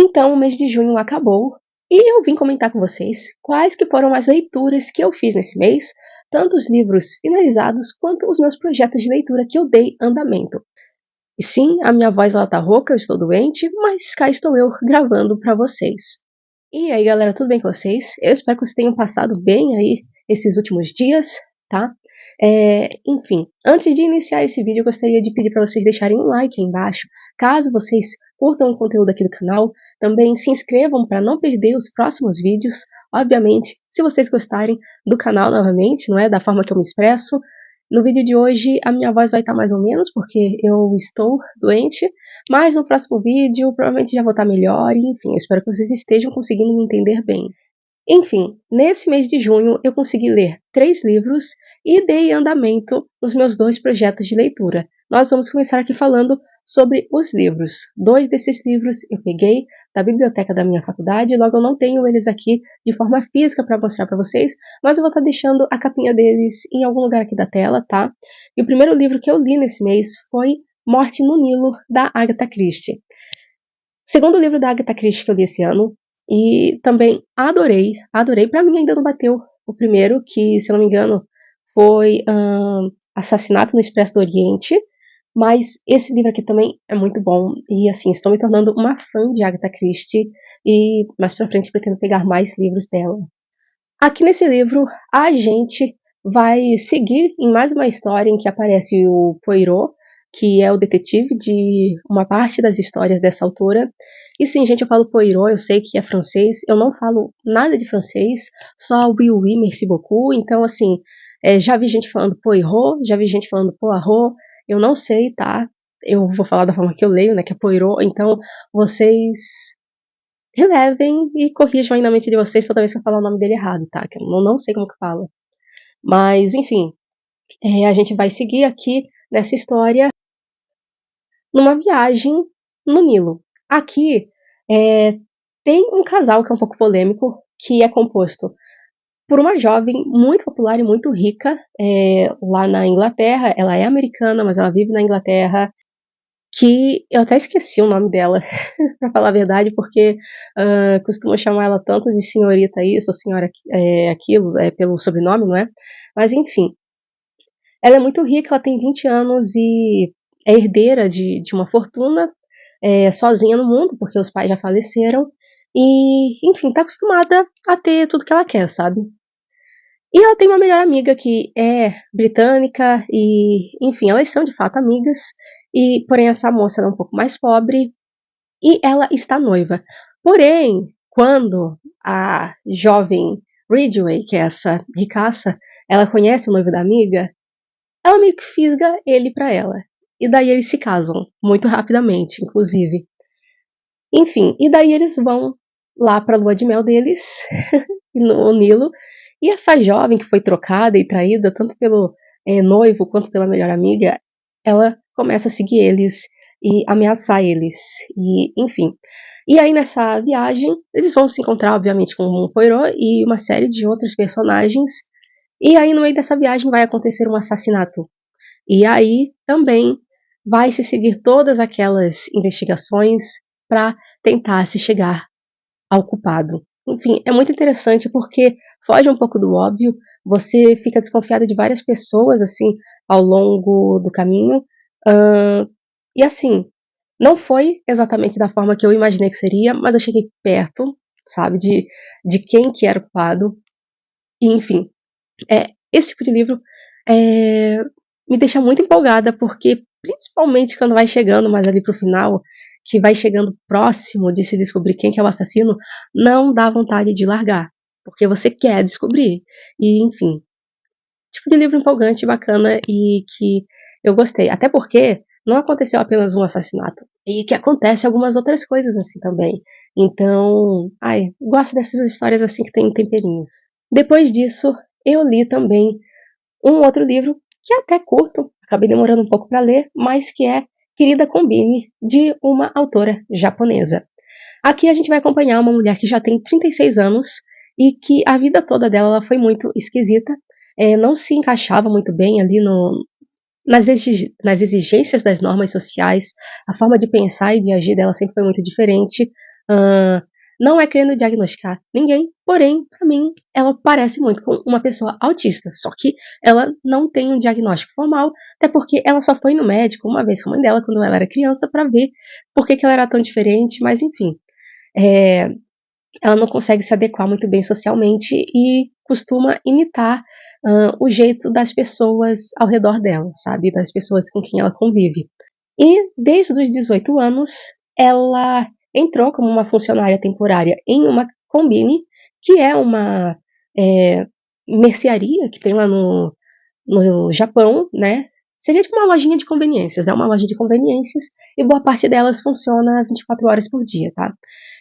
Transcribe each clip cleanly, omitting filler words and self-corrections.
Então, o mês de junho acabou e eu vim comentar com vocês quais que foram as leituras que eu fiz nesse mês, tanto os livros finalizados quanto os meus projetos de leitura que eu dei andamento. E sim, a minha voz ela tá rouca, eu estou doente, mas cá estou eu gravando para vocês. E aí, galera, tudo bem com vocês? Eu espero que vocês tenham passado bem aí esses últimos dias, tá? Enfim, antes de iniciar esse vídeo, eu gostaria de pedir para vocês deixarem um like aí embaixo, caso vocês curtam o conteúdo aqui do canal. Também se inscrevam para não perder os próximos vídeos. Obviamente, se vocês gostarem do canal novamente, não é? Da forma que eu me expresso. No vídeo de hoje, a minha voz vai estar mais ou menos, porque eu estou doente, mas no próximo vídeo provavelmente já vou estar melhor, e enfim, eu espero que vocês estejam conseguindo me entender bem. Enfim, nesse mês de junho eu consegui ler 3 livros e dei andamento nos meus 2 projetos de leitura. Nós vamos começar aqui falando sobre os livros. 2 desses livros eu peguei da biblioteca da minha faculdade, logo eu não tenho eles aqui de forma física para mostrar para vocês, mas eu vou estar deixando a capinha deles em algum lugar aqui da tela, tá? E o primeiro livro que eu li nesse mês foi Morte no Nilo, da Agatha Christie. Segundo livro da Agatha Christie que eu li esse ano, e também adorei. Para mim ainda não bateu o primeiro, que se eu não me engano foi Assassinato no Expresso do Oriente, mas esse livro aqui também é muito bom, e assim, estou me tornando uma fã de Agatha Christie, e mais pra frente pretendo pegar mais livros dela. Aqui nesse livro, a gente vai seguir em mais uma história em que aparece o Poirot, que é o detetive de uma parte das histórias dessa autora. E sim, gente, eu falo Poirot, eu sei que é francês, eu não falo nada de francês, só oui, merci beaucoup. Então, assim, já vi gente falando Poirot, já vi gente falando Poirot, eu não sei, tá? Eu vou falar da forma que eu leio, né, que é Poirot, então vocês relevem e corrijam aí na mente de vocês toda vez que eu falar o nome dele errado, tá? Que eu não sei como que fala. Mas, enfim, a gente vai seguir aqui nessa história numa viagem no Nilo. Aqui tem um casal que é um pouco polêmico, que é composto por uma jovem muito popular e muito rica lá na Inglaterra. Ela é americana, mas ela vive na Inglaterra, que eu até esqueci o nome dela, pra falar a verdade, porque costumam chamar ela tanto de senhorita isso, ou senhora aquilo, pelo sobrenome, não é? Mas enfim, ela é muito rica, ela tem 20 anos e é herdeira de uma fortuna, sozinha no mundo, porque os pais já faleceram, e enfim, tá acostumada a ter tudo que ela quer, sabe? E ela tem uma melhor amiga que é britânica e, enfim, elas são de fato amigas, e porém essa moça é um pouco mais pobre e ela está noiva. Porém, quando a jovem Ridgway, que é essa ricaça, ela conhece o noivo da amiga, ela meio que fisga ele pra ela. E daí eles se casam, muito rapidamente, inclusive. Enfim, e daí eles vão lá pra lua de mel deles, no Nilo, e essa jovem que foi trocada e traída, tanto pelo noivo quanto pela melhor amiga, ela começa a seguir eles e ameaçar eles, e enfim. E aí nessa viagem, eles vão se encontrar, obviamente, com o Poirot e uma série de outros personagens, e aí no meio dessa viagem vai acontecer um assassinato. E aí também vai se seguir todas aquelas investigações para tentar se chegar ao culpado. Enfim, é muito interessante porque foge um pouco do óbvio, você fica desconfiado de várias pessoas, assim, ao longo do caminho, e assim, não foi exatamente da forma que eu imaginei que seria, mas eu cheguei perto, sabe, de quem que era o culpado, e enfim, esse tipo de livro me deixa muito empolgada, porque principalmente quando vai chegando mais ali pro final, que vai chegando próximo de se descobrir quem que é o assassino, não dá vontade de largar, porque você quer descobrir. E, enfim, tipo de livro empolgante, bacana e que eu gostei. Até porque não aconteceu apenas um assassinato, e que acontece algumas outras coisas assim também. Então, gosto dessas histórias assim que tem um temperinho. Depois disso, eu li também um outro livro que é até curto, acabei demorando um pouco para ler, mas que é Querida Combine, de uma autora japonesa. Aqui a gente vai acompanhar uma mulher que já tem 36 anos e que a vida toda dela ela foi muito esquisita, não se encaixava muito bem ali nas exigências das normas sociais, a forma de pensar e de agir dela sempre foi muito diferente, Hã, não é querendo diagnosticar ninguém, porém, pra mim, ela parece muito com uma pessoa autista, só que ela não tem um diagnóstico formal, até porque ela só foi no médico uma vez com a mãe dela, quando ela era criança, pra ver por que ela era tão diferente, mas enfim. Eh, ela não consegue se adequar muito bem socialmente e costuma imitar, o jeito das pessoas ao redor dela, sabe, das pessoas com quem ela convive. E desde os 18 anos, ela entrou como uma funcionária temporária em uma Combini, que é uma, eh, mercearia que tem lá no Japão, né. Seria tipo uma lojinha de conveniências, é uma loja de conveniências e boa parte delas funciona 24 horas por dia, tá.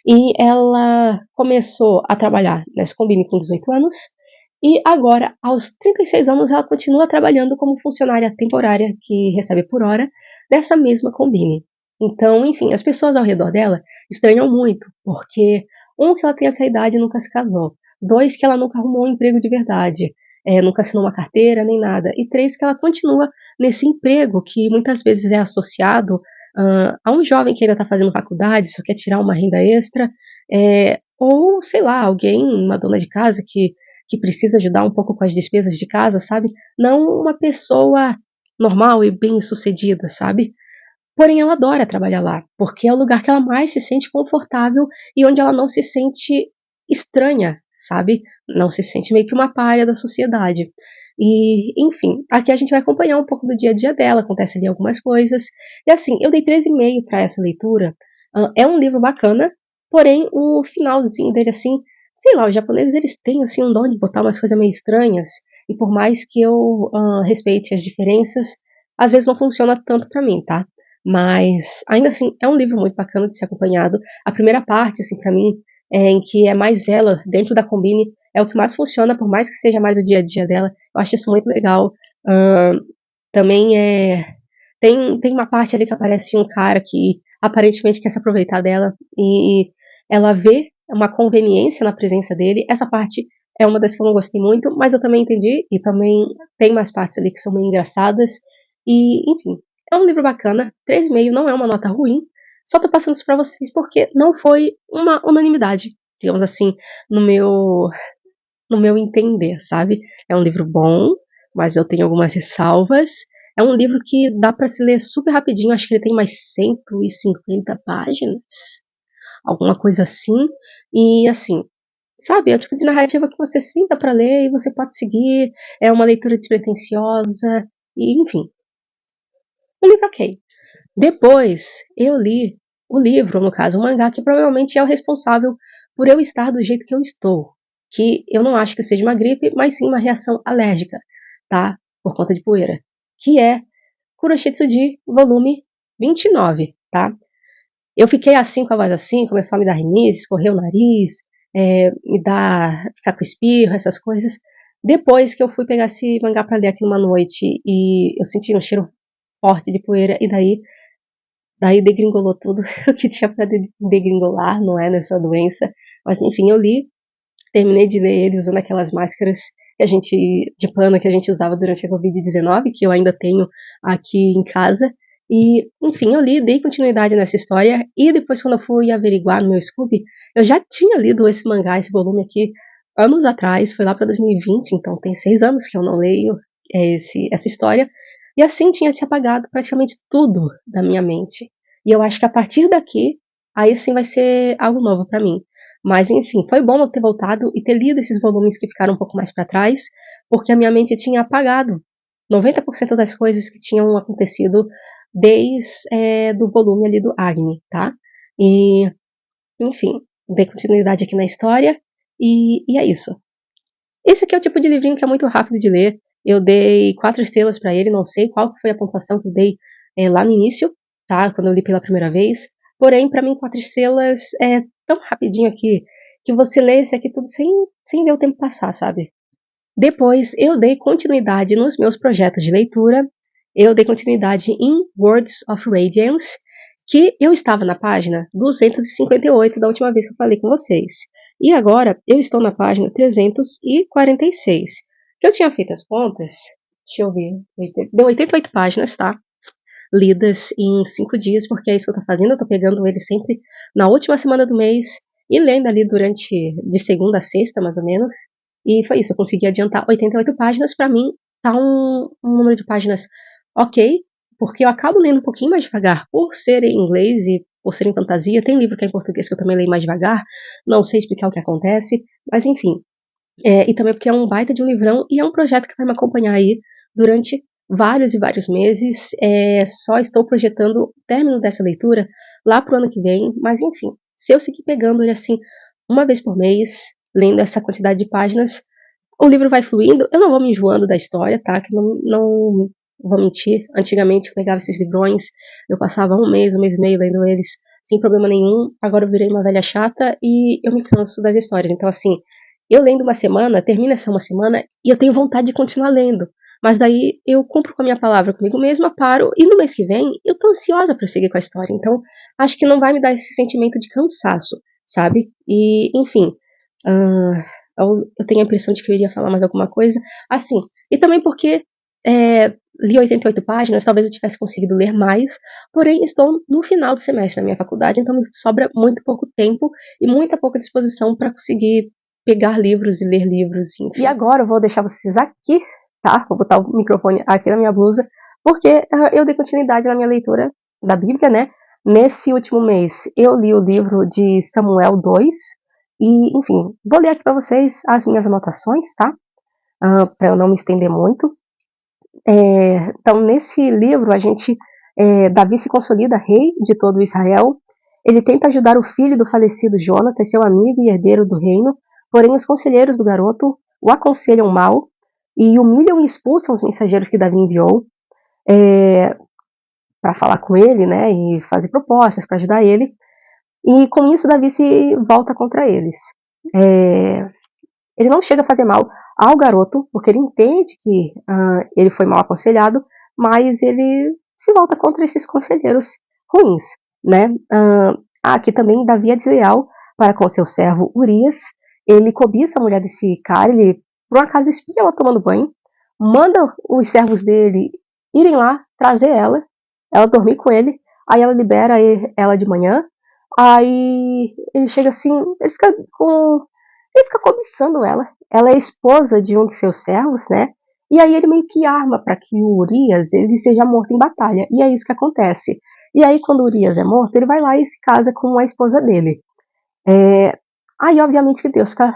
E ela começou a trabalhar nessa Combini com 18 anos, e agora aos 36 anos ela continua trabalhando como funcionária temporária que recebe por hora, dessa mesma Combini. Então, enfim, as pessoas ao redor dela estranham muito, porque que ela tem essa idade e nunca se casou, 2 que ela nunca arrumou um emprego de verdade, nunca assinou uma carteira nem nada, e 3 que ela continua nesse emprego que muitas vezes é associado, a um jovem que ainda está fazendo faculdade, só quer tirar uma renda extra, ou sei lá, alguém, uma dona de casa que precisa ajudar um pouco com as despesas de casa, sabe, não uma pessoa normal e bem-sucedida, sabe. Porém ela adora trabalhar lá, porque é o lugar que ela mais se sente confortável e onde ela não se sente estranha, sabe, não se sente meio que uma pária da sociedade. E, enfim, aqui a gente vai acompanhar um pouco do dia a dia dela, acontece ali algumas coisas. E assim, eu dei 3,5 pra essa leitura, é um livro bacana, porém o finalzinho dele, assim, sei lá, os japoneses eles têm, assim, um dom de botar umas coisas meio estranhas, e por mais que eu, respeite as diferenças, às vezes não funciona tanto pra mim, tá. Mas, ainda assim, é um livro muito bacana de ser acompanhado. A primeira parte, assim, pra mim, em que é mais ela dentro da Combine, é o que mais funciona, por mais que seja mais o dia a dia dela, eu acho isso muito legal. Também, tem uma parte ali que aparece um cara que aparentemente quer se aproveitar dela, e ela vê uma conveniência na presença dele. Essa parte é uma das que eu não gostei muito, mas eu também entendi, e também tem umas partes ali que são meio engraçadas. E, enfim, é um livro bacana, 3,5 não é uma nota ruim, só tô passando isso pra vocês porque não foi uma unanimidade, digamos assim, no meu no meu entender, sabe. É um livro bom, mas eu tenho algumas ressalvas. É um livro que dá pra se ler super rapidinho, acho que ele tem mais 150 páginas, alguma coisa assim. E assim, sabe, é o tipo de narrativa que você senta pra ler e você pode seguir, é uma leitura despretensiosa e, enfim, um livro ok. Depois eu li o livro, no caso o mangá, que provavelmente é o responsável por eu estar do jeito que eu estou, que eu não acho que seja uma gripe, mas sim uma reação alérgica, tá, por conta de poeira, que é Kuroshitsuji volume 29, tá. Eu fiquei assim com a voz assim, começou a me dar rinite, escorrer o nariz, me dar ficar com espirro, essas coisas. Depois que eu fui pegar esse mangá pra ler aqui numa noite e eu senti um cheiro forte de poeira e daí degringolou tudo o que tinha pra degringolar, não é, nessa doença. Mas enfim, eu li, terminei de ler ele usando aquelas máscaras que a gente de pano que a gente usava durante a Covid-19, que eu ainda tenho aqui em casa. E, enfim, eu li, dei continuidade nessa história, e depois quando eu fui averiguar no meu Scooby, eu já tinha lido esse mangá, esse volume aqui, anos atrás, foi lá pra 2020, então tem 6 anos que eu não leio, essa história, e assim tinha se apagado praticamente tudo da minha mente. E eu acho que a partir daqui, aí sim vai ser algo novo pra mim. Mas enfim, foi bom eu ter voltado e ter lido esses volumes que ficaram um pouco mais pra trás, porque a minha mente tinha apagado 90% das coisas que tinham acontecido desde, do volume ali do Agni, tá. E, enfim, dei continuidade aqui na história, e é isso. Esse aqui é o tipo de livrinho que é muito rápido de ler, eu dei 4 estrelas pra ele, não sei qual que foi a pontuação que eu dei, lá no início, tá, quando eu li pela primeira vez, porém pra mim 4 estrelas é tão rapidinho aqui, que você lê esse aqui tudo sem ver o tempo passar, sabe. Depois eu dei continuidade nos meus projetos de leitura, eu dei continuidade em Words of Radiance, que eu estava na página 258 da última vez que eu falei com vocês. E agora eu estou na página 346. Que eu tinha feito as contas, deixa eu ver, deu 88 páginas, tá? lidas em 5 dias, porque é isso que eu tô fazendo, eu tô pegando ele sempre na última semana do mês e lendo ali durante de segunda a sexta, mais ou menos. E foi isso, eu consegui adiantar 88 páginas. Pra mim tá um número de páginas ok, porque eu acabo lendo um pouquinho mais devagar por ser em inglês e por ser em fantasia. Tem livro que é em português que eu também leio mais devagar, não sei explicar o que acontece, mas enfim. E também porque é um baita de um livrão e é um projeto que vai me acompanhar aí durante vários e vários meses. Só estou projetando o término dessa leitura lá pro ano que vem, mas enfim, se eu seguir pegando ele assim uma vez por mês, lendo essa quantidade de páginas, o livro vai fluindo. Eu não vou me enjoando da história, tá? Que não vou mentir. Antigamente eu pegava esses livrões, eu passava um mês e meio lendo eles sem problema nenhum. Agora eu virei uma velha chata e eu me canso das histórias. Então, assim, eu lendo uma semana, termina essa uma semana e eu tenho vontade de continuar lendo. Mas daí eu cumpro com a minha palavra comigo mesma, paro, e no mês que vem eu tô ansiosa pra seguir com a história. Então, acho que não vai me dar esse sentimento de cansaço, sabe? E, enfim, uh, eu tenho a impressão de que eu iria falar mais alguma coisa. Assim, e também porque li 88 páginas, talvez eu tivesse conseguido ler mais, porém estou no final do semestre da minha faculdade, então me sobra muito pouco tempo e muita pouca disposição para conseguir pegar livros e ler livros, enfim. E agora eu vou deixar vocês aqui, tá? Vou botar o microfone aqui na minha blusa, porque eu dei continuidade na minha leitura da Bíblia, né? Nesse último mês eu li o livro de Samuel 2, e, enfim, vou ler aqui para vocês as minhas anotações, tá? Para eu não me estender muito. Então, nesse livro, Davi se consolida rei de todo Israel. Ele tenta ajudar o filho do falecido Jonatas, seu amigo e herdeiro do reino, porém os conselheiros do garoto o aconselham mal e humilham e expulsam os mensageiros que Davi enviou para falar com ele, né, e fazer propostas para ajudar ele. E com isso, Davi se volta contra eles. Ele não chega a fazer mal ao garoto, porque ele entende que ele foi mal aconselhado, mas ele se volta contra esses conselheiros ruins, né? Aqui também Davi é desleal para com seu servo Urias. Ele cobiça a mulher desse cara, ele por um acaso espia ela tomando banho, manda os servos dele irem lá trazer ela dormir com ele, aí ela libera ela de manhã, aí ele chega assim, ele fica cobiçando ela. Ela é esposa de um de seus servos, né? E aí ele meio que arma para que o Urias ele seja morto em batalha. E é isso que acontece. E aí quando o Urias é morto, ele vai lá e se casa com a esposa dele. Aí obviamente que Deus fica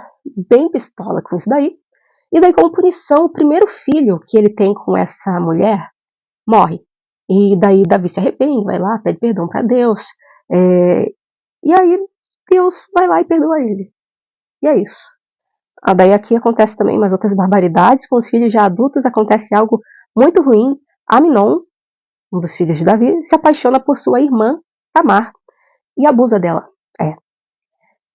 bem pistola com isso daí. E daí como punição, o primeiro filho que ele tem com essa mulher morre. E daí Davi se arrepende, vai lá, pede perdão para Deus. E aí Deus vai lá e perdoa ele. E é isso. Daí aqui acontece também umas outras barbaridades. Com os filhos já adultos acontece algo muito ruim. Aminon, um dos filhos de Davi, se apaixona por sua irmã Tamar e abusa dela.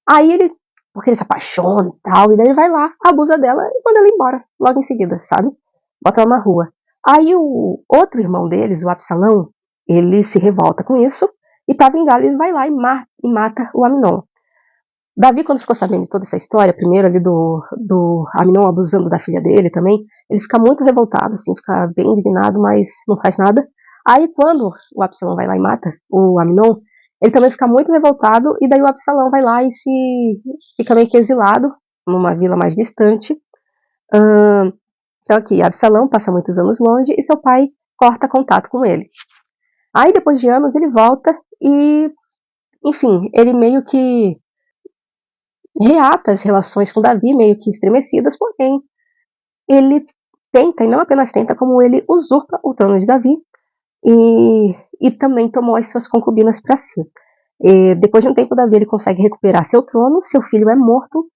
Aí ele, porque ele se apaixona e tal, e daí ele vai lá, abusa dela e manda ela embora logo em seguida, sabe? Bota ela na rua. Aí o outro irmão deles, o Absalão, ele se revolta com isso e para vingar ele vai lá e mata o Aminon. Davi, quando ficou sabendo de toda essa história, primeiro ali do Aminon abusando da filha dele também, ele fica muito revoltado, assim, fica bem indignado, mas não faz nada. Aí quando o Absalão vai lá e mata o Aminon, ele também fica muito revoltado, e daí o Absalão vai lá e fica meio que exilado, numa vila mais distante. Então aqui, Absalão passa muitos anos longe, e seu pai corta contato com ele. Aí depois de anos ele volta e, enfim, ele meio que reata as relações com Davi, meio que estremecidas, porém, ele tenta, e não apenas tenta, como ele usurpa o trono de Davi e também tomou as suas concubinas para si. Depois de um tempo, Davi ele consegue recuperar seu trono, seu filho é morto,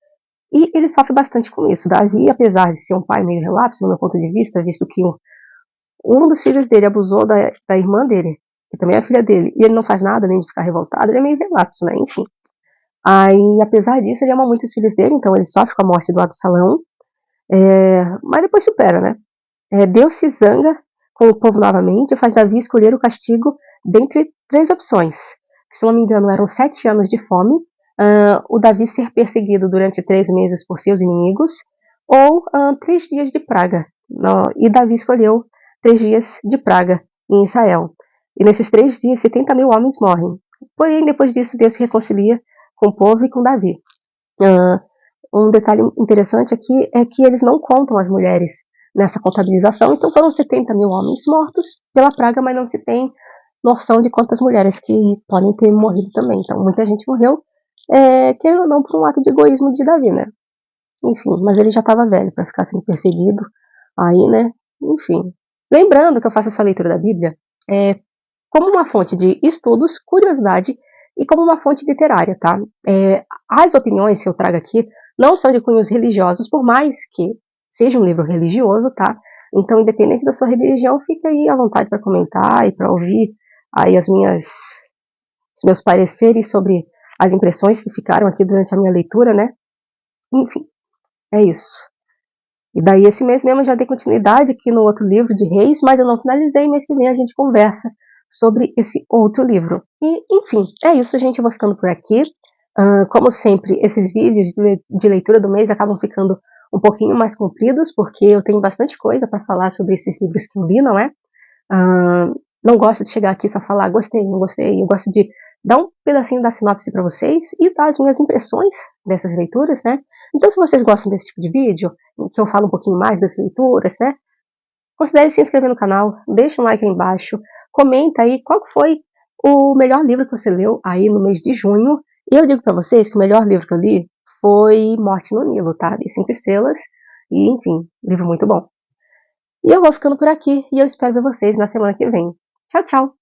e ele sofre bastante com isso. Davi, apesar de ser um pai meio relapso, no meu ponto de vista, visto que um dos filhos dele abusou da irmã dele, que também é filha dele, e ele não faz nada, nem de ficar revoltado, ele é meio relapso, né? Enfim. Aí, apesar disso, ele ama muito os filhos dele, então ele sofre com a morte do Absalão, mas depois supera, né? Deus se zanga com o povo novamente e faz Davi escolher o castigo dentre 3 opções. Se não me engano, eram 7 anos de fome, o Davi ser perseguido durante 3 meses por seus inimigos, ou 3 dias de praga. E Davi escolheu 3 dias de praga em Israel. E nesses 3 dias, 70 mil homens morrem. Porém, depois disso, Deus se reconcilia com o povo e com Davi. Um detalhe interessante aqui é que eles não contam as mulheres nessa contabilização, então foram 70 mil homens mortos pela praga, mas não se tem noção de quantas mulheres que podem ter morrido também. Então, muita gente morreu, querendo ou não, por um ato de egoísmo de Davi, né? Enfim, mas ele já estava velho para ficar sendo perseguido. Aí, né? Enfim. Lembrando que eu faço essa leitura da Bíblia como uma fonte de estudos, curiosidade e como uma fonte literária, tá? As opiniões que eu trago aqui não são de cunhos religiosos, por mais que seja um livro religioso, tá? Então, independente da sua religião, fica aí à vontade para comentar e para ouvir aí os meus pareceres sobre as impressões que ficaram aqui durante a minha leitura, né? Enfim, é isso. E daí esse mês mesmo eu já dei continuidade aqui no outro livro de Reis, mas eu não finalizei, mês que vem a gente conversa sobre esse outro livro. E, enfim, é isso, gente, eu vou ficando por aqui. Como sempre, esses vídeos de leitura do mês acabam ficando um pouquinho mais compridos, porque eu tenho bastante coisa para falar sobre esses livros que eu li, não é? Não gosto de chegar aqui e só falar gostei, não gostei. Eu gosto de dar um pedacinho da sinopse para vocês e dar as minhas impressões dessas leituras, né? Então, se vocês gostam desse tipo de vídeo, em que eu falo um pouquinho mais das leituras, né? Considere se inscrever no canal, deixa um like aí embaixo, comenta aí qual foi o melhor livro que você leu aí no mês de junho. E eu digo para vocês que o melhor livro que eu li foi Morte no Nilo, tá? De 5 estrelas. E, enfim, livro muito bom. E eu vou ficando por aqui e eu espero ver vocês na semana que vem. Tchau, tchau!